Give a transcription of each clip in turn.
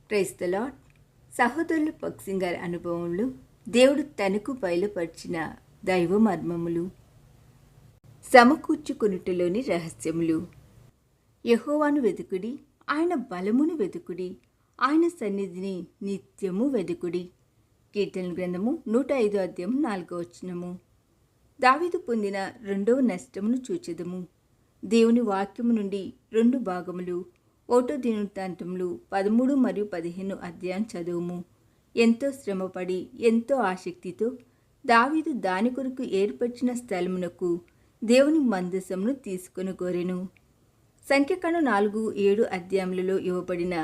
Praise the lord. సహోదరులు భక్సింగ్ గారి అనుభవంలో దేవుడు తనకు బయలుపరిచిన దైవ మర్మములు, సమకూర్చుకొనుటలోని రహస్యములు. యెహోవాను వెదుకుడి, ఆయన బలమును వెదుకుడి, ఆయన సన్నిధిని నిత్యము వెదుకుడి. కీర్తన గ్రంథము 105 అధ్యాయం 4వ వచనము. దావీదు పొందిన రెండవ నష్టమును చూచెదము. దేవుని వాక్యము నుండి 2 భాగములు. 1 దినవృత్తాంతములు 13 మరియు 15 అధ్యాయం చదువుము. ఎంతో శ్రమపడి ఎంతో ఆసక్తితో దావీదు దాని కొరకు ఏర్పరిచిన స్థలమునకు దేవుని మందసమును తీసుకొని కోరెను. సంఖ్యాకాండం 4-7 అధ్యాయములలో ఇవ్వబడిన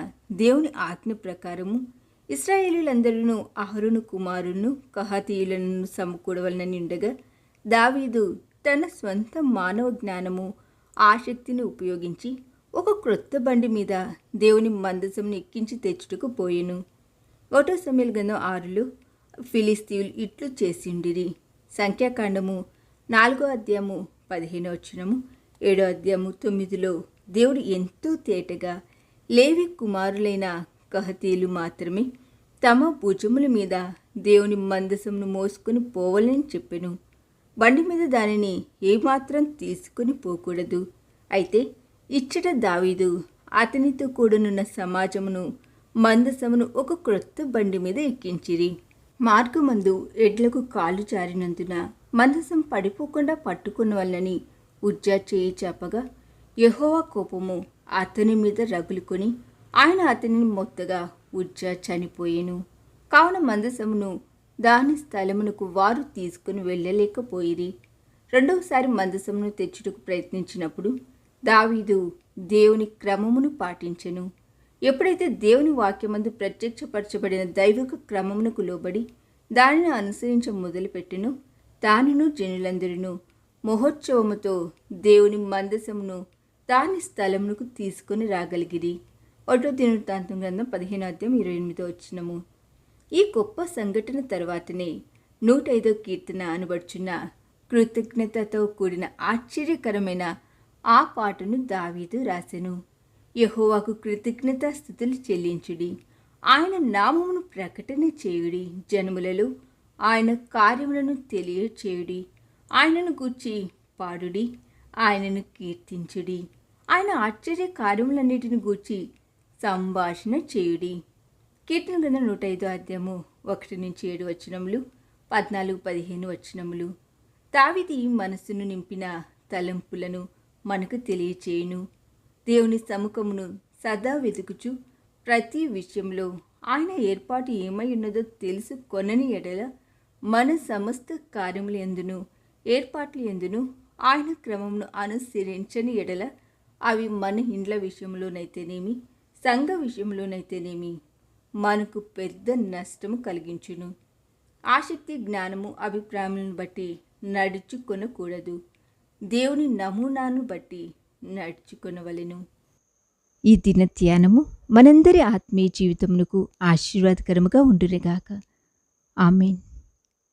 దేవుని ఆజ్ఞ ప్రకారము ఇశ్రాయేలీయులందరూ అహరోను కుమారులను కహాతీయులను సమకూడవలనని ఉండగా, దావీదు తన స్వంత మానవ జ్ఞానము ఆసక్తిని ఉపయోగించి ఒక క్రొత్త బండి మీద దేవుని మందసమును ఎక్కించి తెచ్చుటకు పోయెను. 1 సమూయేలు గ్రంథం 6లో ఫిలిస్తీయులు ఇట్లు చేసిండిరి. సంఖ్యాకాండము 4వ అధ్యాయము 15వ వచనము, 7వ అధ్యాయము 9లో దేవుడు ఎంతో తేటగా లేవి కుమారులైన కహాతీయులు మాత్రమే తమ భుజముల మీద దేవుని మందసమును మోసుకొని పోవాలని చెప్పెను. బండి మీద దానిని ఏమాత్రం తీసుకొని పోకూడదు. అయితే ఇచ్చట దావీదు అతనితో కూడనున్న సమాజమును మందసమును ఒక క్రొత్త బండి మీద ఎక్కించిరి. మార్గమందు ఎడ్లకు కాళ్ళు జారినందున మందసం పడిపోకుండా పట్టుకున్న వాళ్ళని ఉజ్జా చేయి చెప్పగా, యెహోవా కోపము అతని మీద రగులుకొని ఆయన అతనిని మొత్తగా ఉజ్జా చనిపోయెను. కావున మందసమును దాని స్థలమునకు వారు తీసుకుని వెళ్ళలేకపోయిరి. రెండవసారి మందసమును తెచ్చుటకు ప్రయత్నించినప్పుడు దావీదు దేవుని క్రమమును పాటించెను. ఎప్పుడైతే దేవుని వాక్యమందు ప్రత్యక్షపరచబడిన దైవిక క్రమమునకు లోబడి దానిని అనుసరించ మొదలుపెట్టెను, తానును జనులందరూ మహోత్సవముతో దేవుని మందసమును దాని స్థలమునకు తీసుకొని రాగలిగిరి. 1 దినవృత్తాంతం గ్రంథం 15 అధ్యాయం 28వ వచనము. ఈ గొప్ప సంఘటన తర్వాతనే 105వ కీర్తన అనబడుచున్న కృతజ్ఞతతో కూడిన ఆశ్చర్యకరమైన ఆ పాటను దావీదు రాసెను. యెహోవాకు కృతజ్ఞతా స్తుతులు చెల్లించుడి, ఆయన నామమును ప్రకటన చేయుడి, జనములలో ఆయన కార్యములను తెలియచేయుడి, ఆయనను గూర్చి పాడుడి, ఆయనను కీర్తించుడి, ఆయన ఆశ్చర్య కార్యములన్నిటిని గూర్చి సంభాషణ చేయుడి. కీర్తన గ్రంథం 105 అధ్యాయము 1-7 వచనములు, 14-15 వచనములు. దావీదు మనసును నింపిన తలంపులను మనకు తెలియచేయును. దేవుని సముఖమును సదా వెతుకుచు ప్రతి విషయంలో ఆయన ఏర్పాటు ఏమై ఉన్నదో తెలుసుకొనని ఎడల మన సమస్త కార్యములు ఎందును ఏర్పాట్లు ఎందును ఆయన క్రమమును అనుసరించని ఎడల అవి మన ఇండ్ల విషయంలోనైతేనేమి సంఘ విషయంలోనైతేనేమి మనకు పెద్ద నష్టము కలిగించును. ఆసక్తి, జ్ఞానము, అభిప్రాయములను బట్టి నడుచుకొనకూడదు. దేవుని నమూనాను బట్టి నడుచుకొనవలెను. ఈ దిన ధ్యానము మనందరి ఆత్మీయ జీవితమునకు ఆశీర్వాదకరముగా ఉండునుగాక. ఆమేన్.